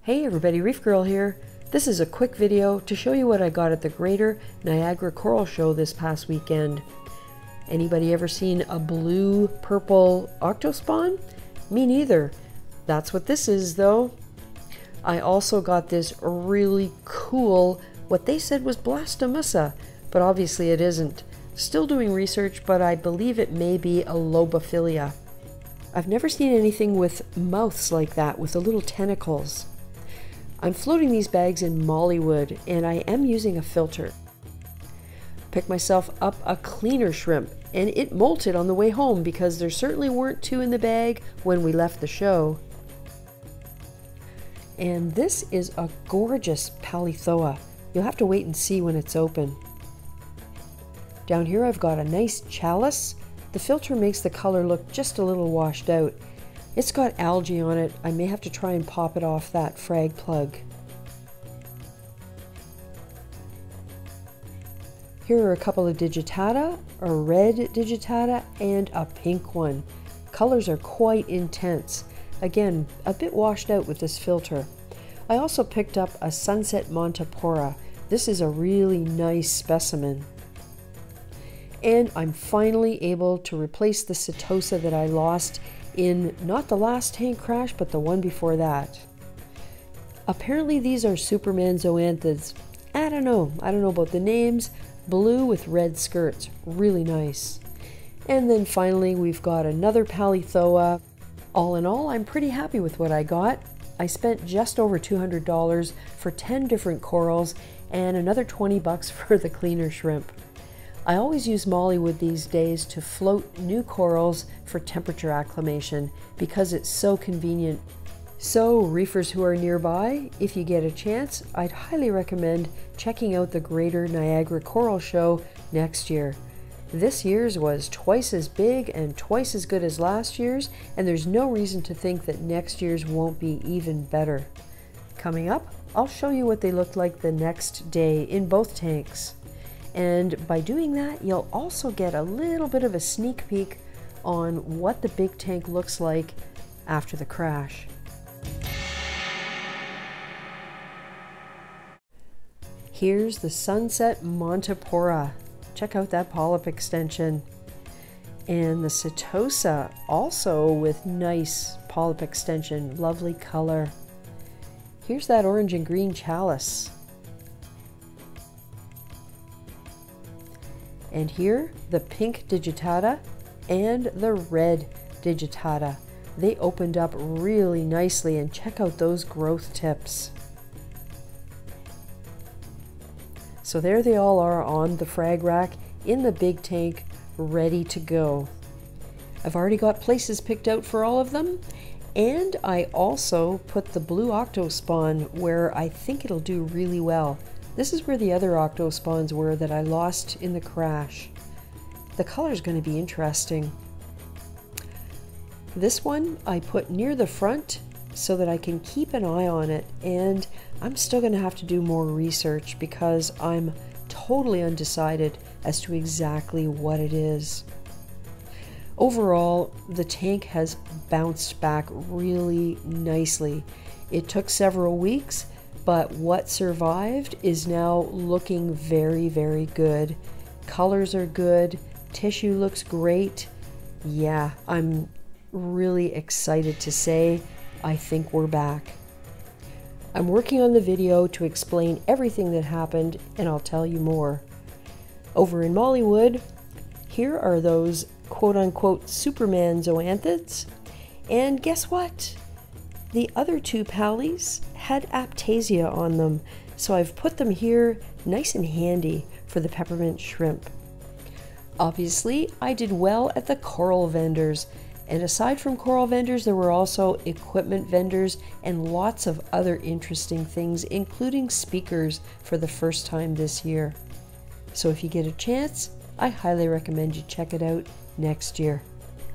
Hey everybody, Reefgrrl here. This is a quick video to show you what I got at the Greater Niagara Coral Show this past weekend. Anybody ever seen a blue-purple octospawn? Me neither. That's what this is though. I also got this really cool, what they said was blastomussa, but obviously it isn't. Still doing research, but I believe it may be a lobophilia. I've never seen anything with mouths like that, with the little tentacles. I'm floating these bags in mollywood, and I am using a filter. Picked myself up a cleaner shrimp, and it molted on the way home because there certainly weren't two in the bag when we left the show. And this is a gorgeous palithoa. You'll have to wait and see when it's open. Down here I've got a nice chalice. The filter makes the color look just a little washed out. It's got algae on it. I may have to try and pop it off that frag plug. Here are a couple of digitata, a red digitata and a pink one. Colors are quite intense. Again, a bit washed out with this filter. I also picked up a sunset montipora. This is a really nice specimen. And I'm finally able to replace the Setosa that I lost in not the last tank crash, but the one before that. Apparently these are Superman zoanthids. I don't know about the names. Blue with red skirts, really nice. And then finally we've got another palithoa. All in all, I'm pretty happy with what I got. I spent just over $200 for 10 different corals and another 20 bucks for the cleaner shrimp. I always use mollywood these days to float new corals for temperature acclimation because it's so convenient. So reefers who are nearby, if you get a chance, I'd highly recommend checking out the Greater Niagara Coral Show next year. This year's was twice as big and twice as good as last year's, and there's no reason to think that next year's won't be even better. Coming up, I'll show you what they looked like the next day in both tanks. And by doing that, you'll also get a little bit of a sneak peek on what the big tank looks like after the crash. Here's the sunset montipora. Check out that polyp extension. And the Setosa, also with nice polyp extension, lovely color. Here's that orange and green chalice. And here, the pink digitata and the red digitata. They opened up really nicely, and check out those growth tips. So there they all are on the frag rack in the big tank, ready to go. I've already got places picked out for all of them, and I also put the blue octospawn where I think it'll do really well. This is where the other octospawns were that I lost in the crash. The color's going to be interesting. This one I put near the front so that I can keep an eye on it, and I'm still going to have to do more research because I'm totally undecided as to exactly what it is. Overall, the tank has bounced back really nicely. It took several weeks, but what survived is now looking very, very good. Colors are good, tissue looks great. Yeah, I'm really excited to say I think we're back. I'm working on the video to explain everything that happened, and I'll tell you more. Over in mollywood, here are those quote-unquote Superman zoanthids, and guess what? The other two pallies had aptasia on them, so I've put them here nice and handy for the peppermint shrimp. Obviously, I did well at the coral vendors, and aside from coral vendors, there were also equipment vendors and lots of other interesting things, including speakers for the first time this year. So if you get a chance, I highly recommend you check it out next year.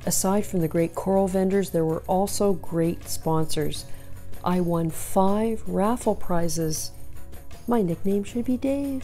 Aside from the great coral vendors, there were also great sponsors. I won 5 raffle prizes. My nickname should be Dave.